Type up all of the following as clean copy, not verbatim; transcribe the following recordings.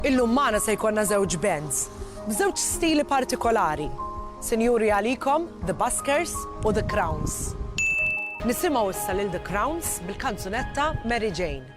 Illum magħna se jkollna żewġ bands b'żewġ stili partikolari. Sinjuri għalikom, The Buskers u The Crowns. Nisimgħu issa lil The Crowns bil-kanzunetta Mary Jane.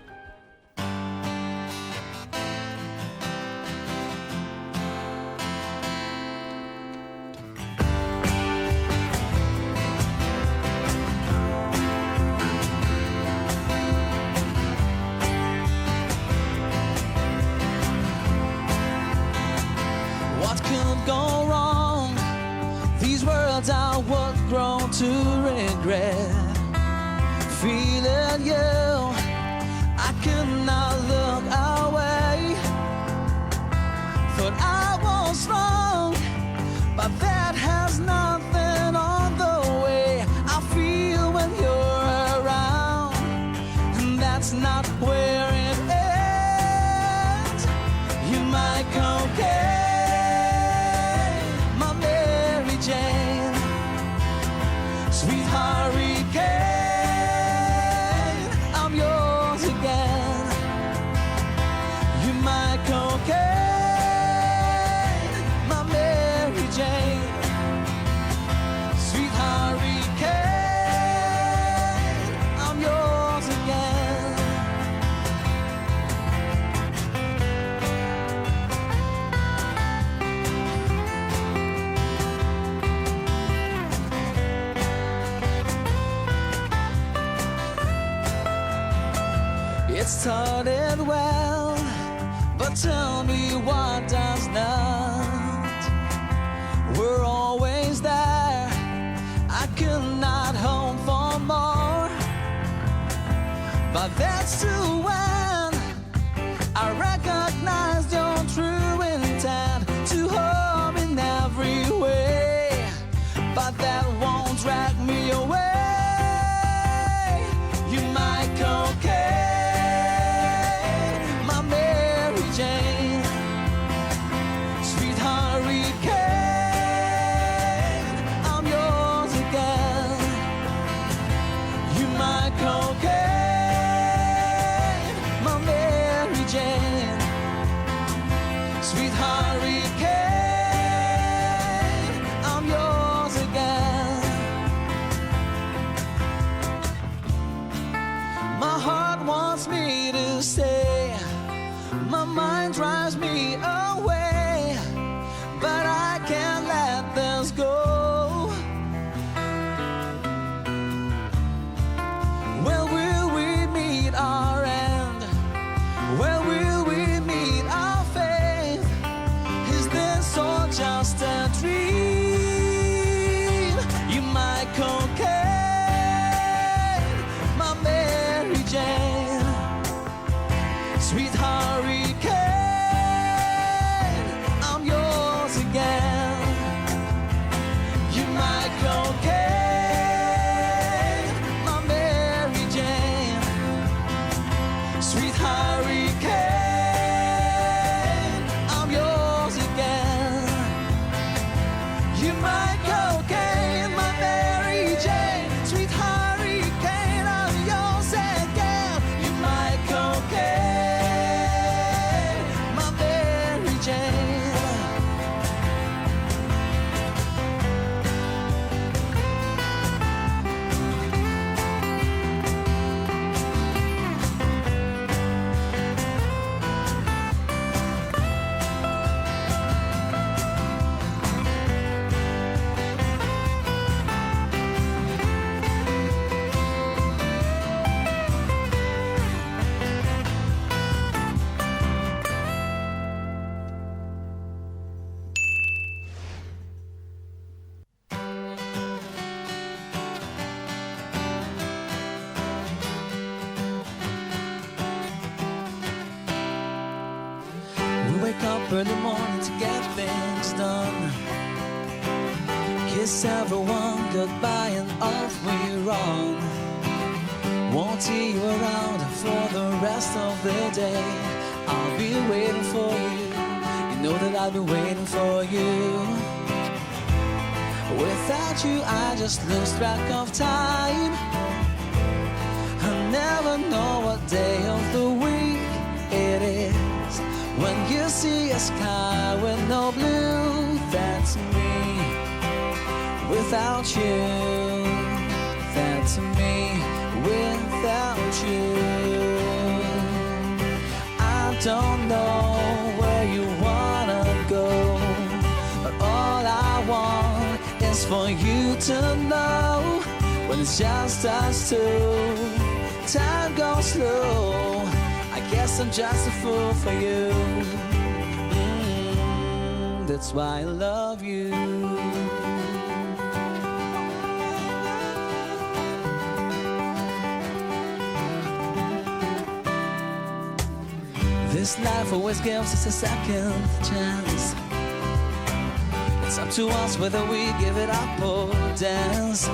What could go wrong? These words are what grown to regret. Feeling you, I could not look away. Thought I was wrong, but that has nothing on the way I feel when you're around, and that's not where it ends. You might cocaine. Sweet hurricane, I'm yours again. You're my cocaine, my Mary Jane. Sweet hurricane, I'm yours again. It started well, but tell me what does not? We're always there, I could not hope for more. But that's too when I recognized your true intent to harm in every way. But that won't drag me away. You might cocaine, sweet hurricane, I'm yours again. My heart wants me to stay, my mind drives me away, but I can't let this go. Where will we meet our end? Where will we meet our fate? Is this all just a dream? You my cocaine, my Mary Jane. Sweet hurricane, I'm yours again. You my cocaine, my Mary Jane. Sweet hurricane, I'm yours again. You my cocaine, my Mary Jane. Sweet hurricane, I'm yours again. You my cocaine, my Mary Jane. We wake up early morning to get things done. Kiss everyone goodbye and off we run. Won't see you around for the rest of the day. I'll be waiting for you. You know that I'll be waiting for you. Without you I just lose track of time. I never know what day of the week it is. When you see a sky with no blue, that's me. Without you, that's me. Without you, I don't know where you wanna go, but all I want is for you to know, when it's just us two, time goes slow. I guess I'm just a fool for you. That's why I love you. This life always gives us a second chance. It's up to us whether we give it up or dance.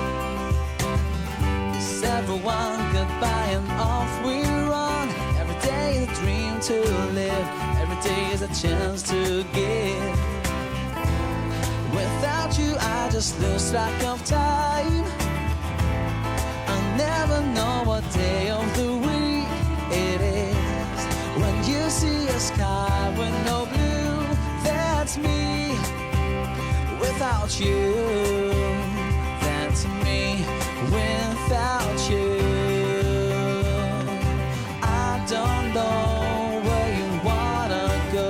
It's everyone goodbye and off we run. Every day is a dream to live. Every day is a chance to give. Without you I just lose track of time. I never know what day of the week it is. When you see a sky with no blue, that's me. Without you, that's me. Without you, I don't know where you wanna go.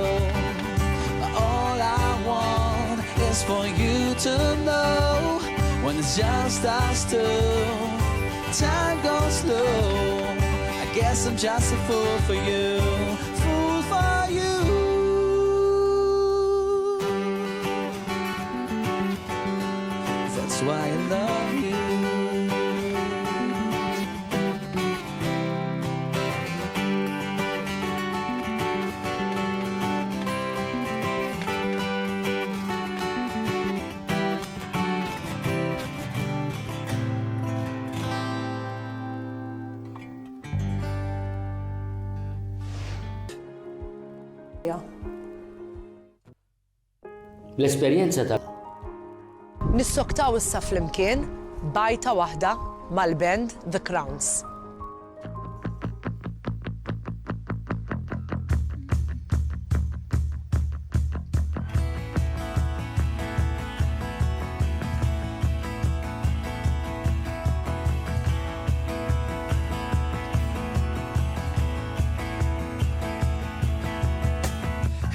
All I want is for you to know, when it's just us two, time goes slow. I guess I'm just a fool for you, fool for you. That's why I love you. L-esperjenza ta' Nissoktaw issa flimkien bajta waħda mal-band The Crowns.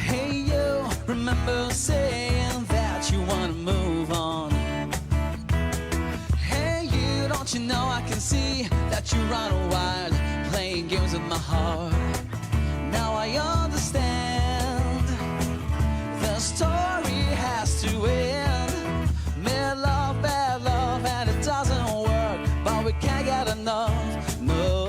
Hey you, remember saying that you wanna move on. Hey you, don't you know I can see that you run wild, playing games with my heart. Now I understand, the story has to end. Made love, bad love, and it doesn't work, but we can't get enough, no.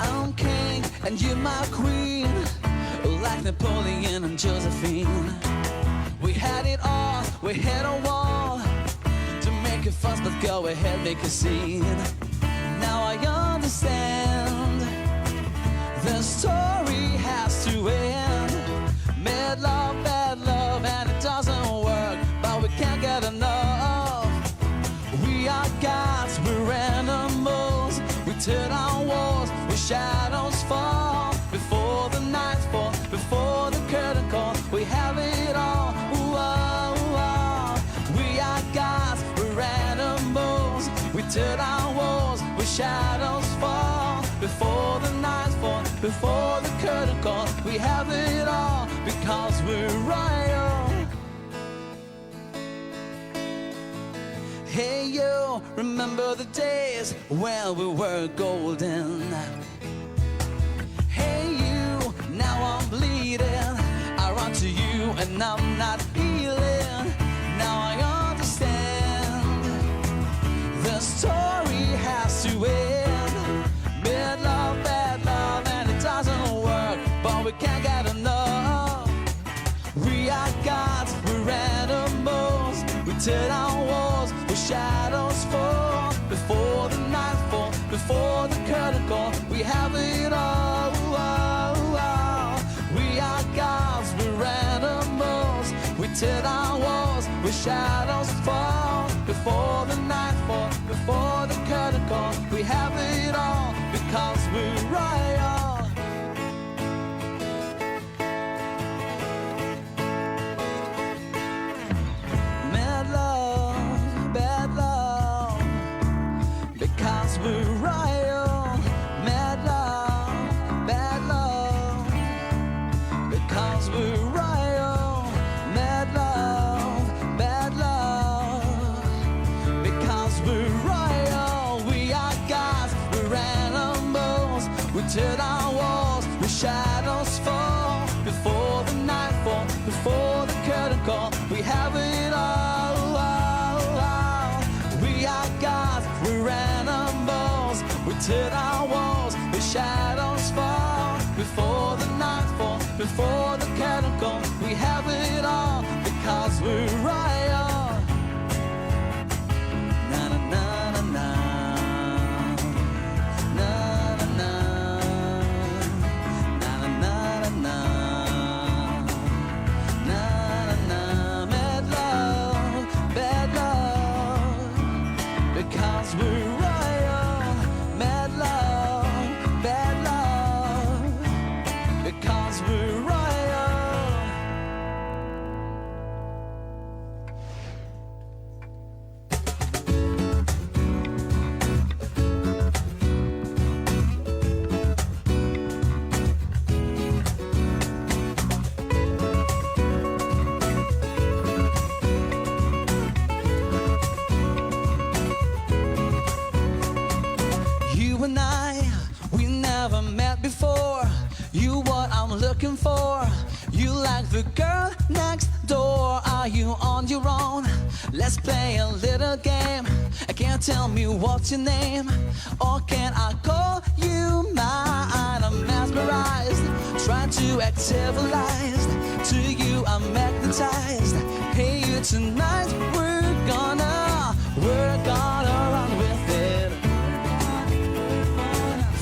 I'm king and you're my queen, like Napoleon and Josephine. We had it all, we hit a wall, to make a fuss, but go ahead, make a scene. Now I understand, the story has to end. Made love, bad love, and it doesn't work, but we can't get enough. We are gods, we're animals, we turn our walls, where shadows fall. Before the night fall, before the curtain call, we have it all. Ooh, oh, oh. We are gods, we're animals, we turn our walls, where shadows fall. Before the night fall, before the curtain call, we have it all, because we're royal. Hey you, remember the days when we were golden. Hey you, now I'm bleeding, I run to you and I'm not healing. Now I understand, the story has to end. Made love, bad love, and it doesn't work, but we can't get enough. We are gods, we're animals, we turn our walls, where shadows fall. Before the night fall, before the curtain call, we have it all. We are gods, we're animals, we turn our walls, where shadows fall. Before the night fall, before the curtain call, We have it all because we're royal. Mad love, bad love, because we're royal. Mad love, bad love, because we're royal. Mad love, bad love, because we're royal. We are gods, we're animals. We turn our walls, where shadows fall. Before the nightfall, before the curtain call, we have it all. We are gods, we're animals. We turn our walls, where shadows fall. Before the nightfall, before the curtain call, we have it all because we're royal. Na na na na na. Na na na. Na na na na na. Na na na. Mad love, bad love, because we're royal. Mad love, bad love, because we're royal. You and I, we never met before. You what I'm looking for. You like the girl next door. Are you on your own? Let's play a little game. Can't tell me what's your name, or can I call you mine? I'm mesmerized, trying to act civilized. To you I'm magnetized. Hey, you tonight we're gonna run with it.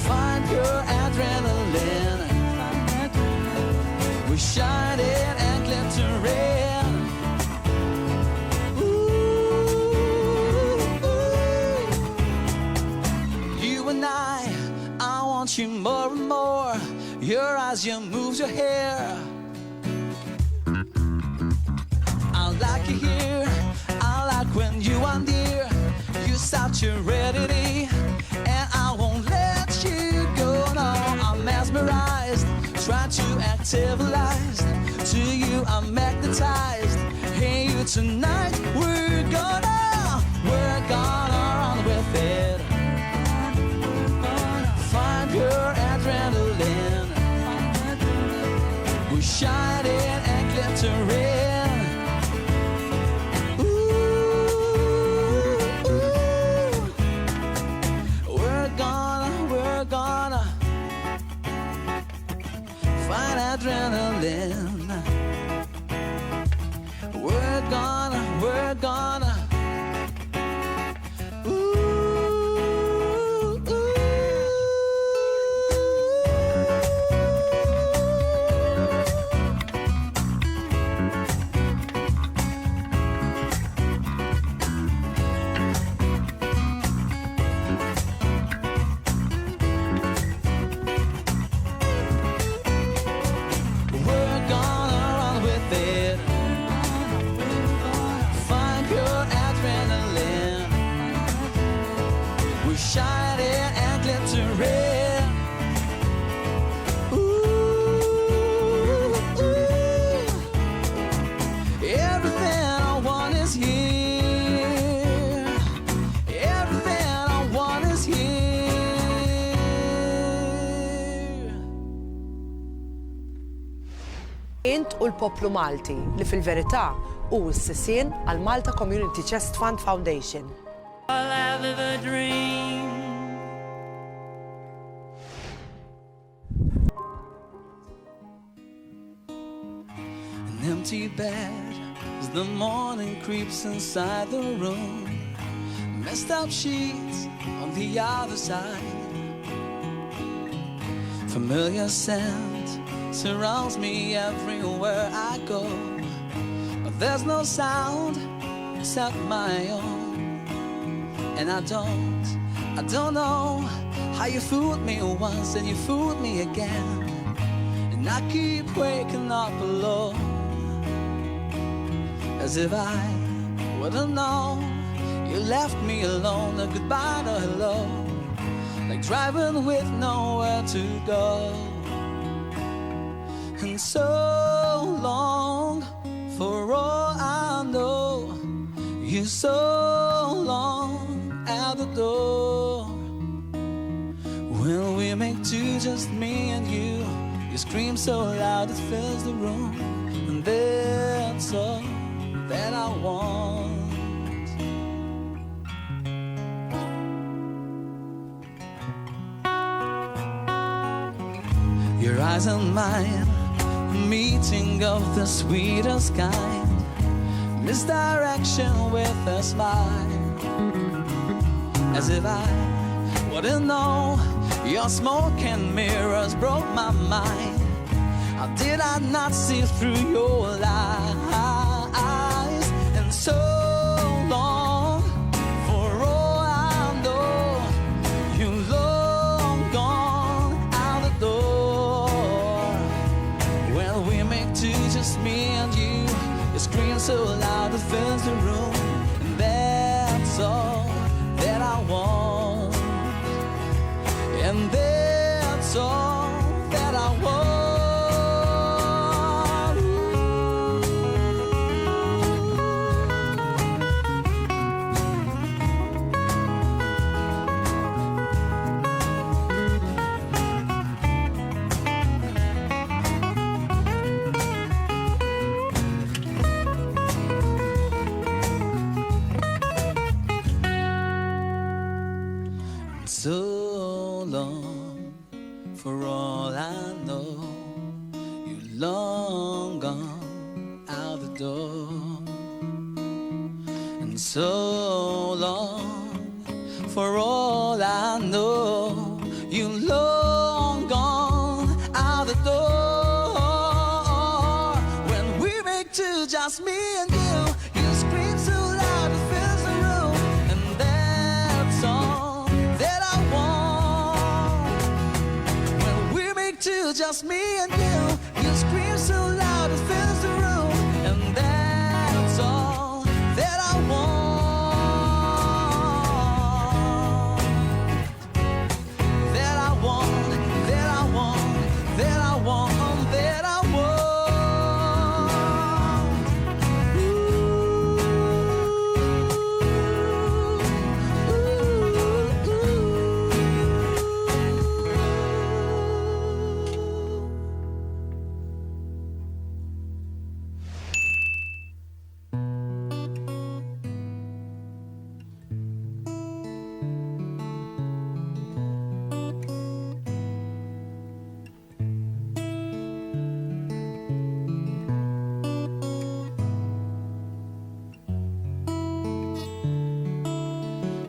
Find your adrenaline. We're shining and glittering. Ooh, ooh. You and I want you more and more. Your eyes, your moves, your hair. I like you here, I like when you are near. You start your readily, and I won't let you go. No, I'm mesmerized, trying to act civilized. To you I'm magnetized. Hey, you tonight we're gonna run with it. Find your adrenaline. We're shining and glittering. Ooh, ooh. We're gonna find adrenaline. We're gonna ooh, ooh. We're gonna run with it. Find your adrenaline. We're shining and glittering. Ooh, ooh. Everything I want is here. Everything I want is here. Int u l-poplu Malti li fil-verità u s-sisien għal Malta Community Chest Fund Foundation. All I've ever dreamed. An empty bed as the morning creeps inside the room. Messed up sheets on the other side. Familiar scent surrounds me everywhere I go, but there's no sound except my own, and I don't I don't know how you fooled me once and you fooled me again, and I keep waking up alone, as if I wouldn't know you left me alone. A goodbye to hello, like driving with nowhere to go. And so long, for all I know, you're so long at the door. When we make two, just me and you, you scream so loud it fills the room, and that's all that I want. Your eyes and mine, a meeting of the sweetest kind, misdirection with a smile, as if I wouldn't know your smoke and mirrors broke my mind. How did I not see through your lies? And so long, for all I know, you're long gone out the door. When we make two, just me and you, you scream so loud it fills the room, and that's all that I want. And that's all that I want. So long, for all I know, you're long gone out the door. And so long, for all I know, you're long gone out the door. When we make two, just me and you, you scream so loud it fills the room, and that's all that I want. When we make two, just me and you, you scream so loud it fills the room, and that's all that I want. That I want, that I want, that I want, that I want.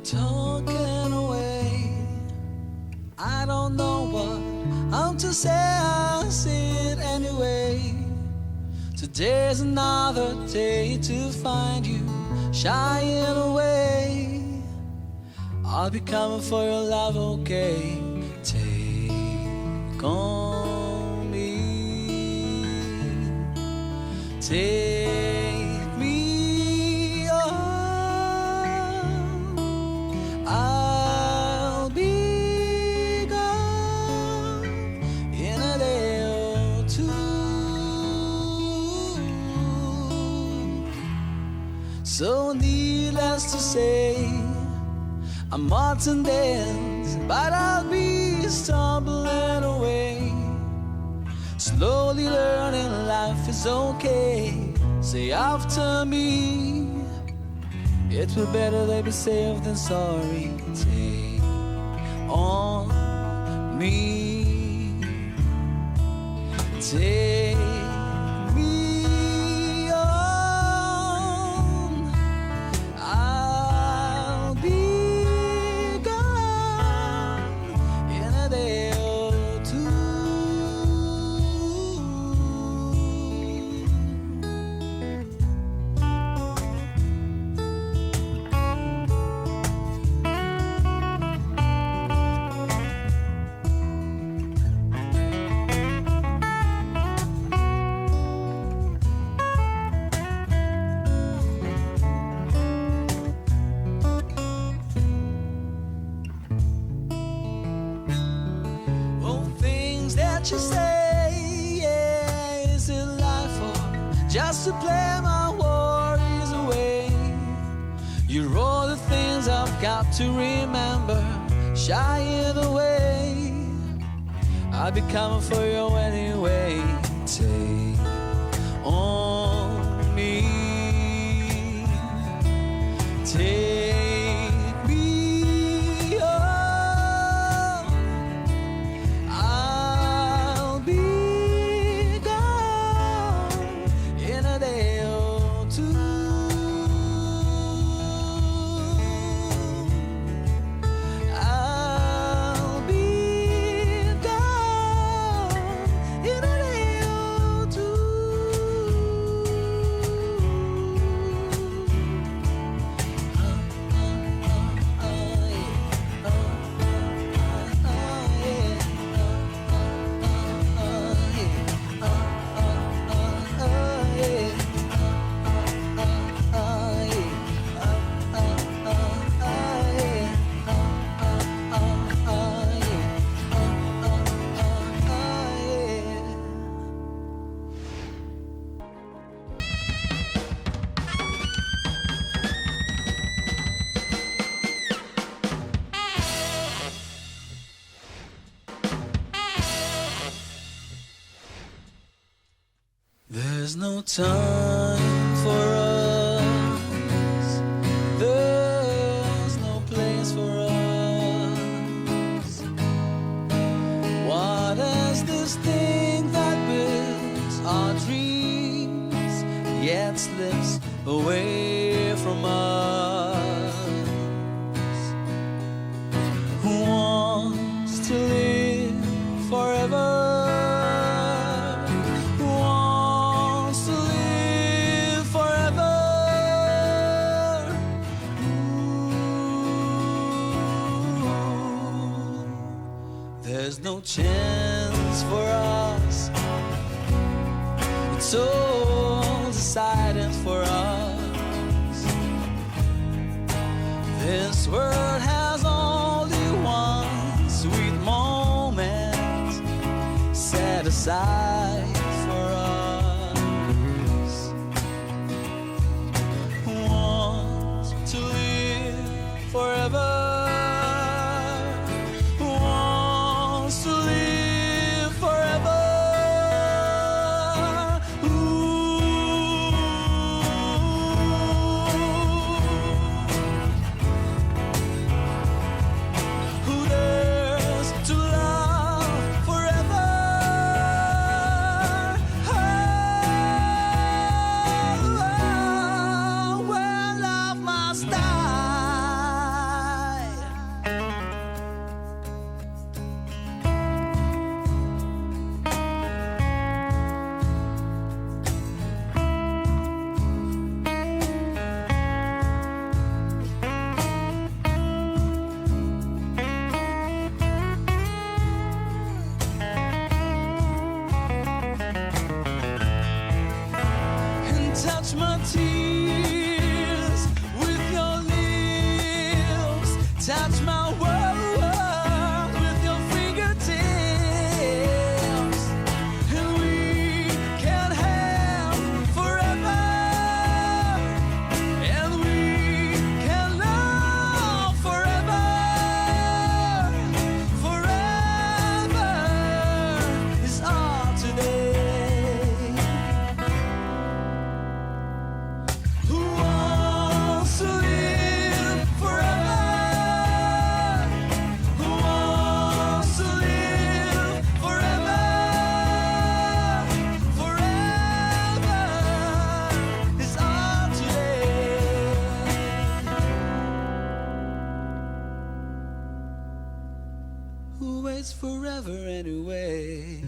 Talking away, I don't know what I'm to say, I see it anyway. Today's another day to find you shying away. I'll be coming for your love, okay? Take on me, take me on. I'll be gone in a day or two. So needless to say, I'm odds and ends, but I'll be stumbling away, slowly learning life is okay. Say after me, it will better they be safe than sorry. Take on me, take me on. I'll be gone in a day or two. what you say. Yeah, is it life or just to play my worries away? You're all the things I've got to remember, shying away. I'll be coming for you anyway. Take on me, take me on. I'll be gone in a day or two. I'll be gone in a day or two. There's no time for us. There's no place for us. What is this thing that builds our dreams yet slips away from us? Who wants to live forever? There's no chance for us. It's all decided for us. This world has only one sweet moment set aside for us. Who wants to live forever? Touch my tears with your lips. Touch my world with your fingertips. And we can have forever. And we can love forever. Forever is all today. Who waits forever anyway?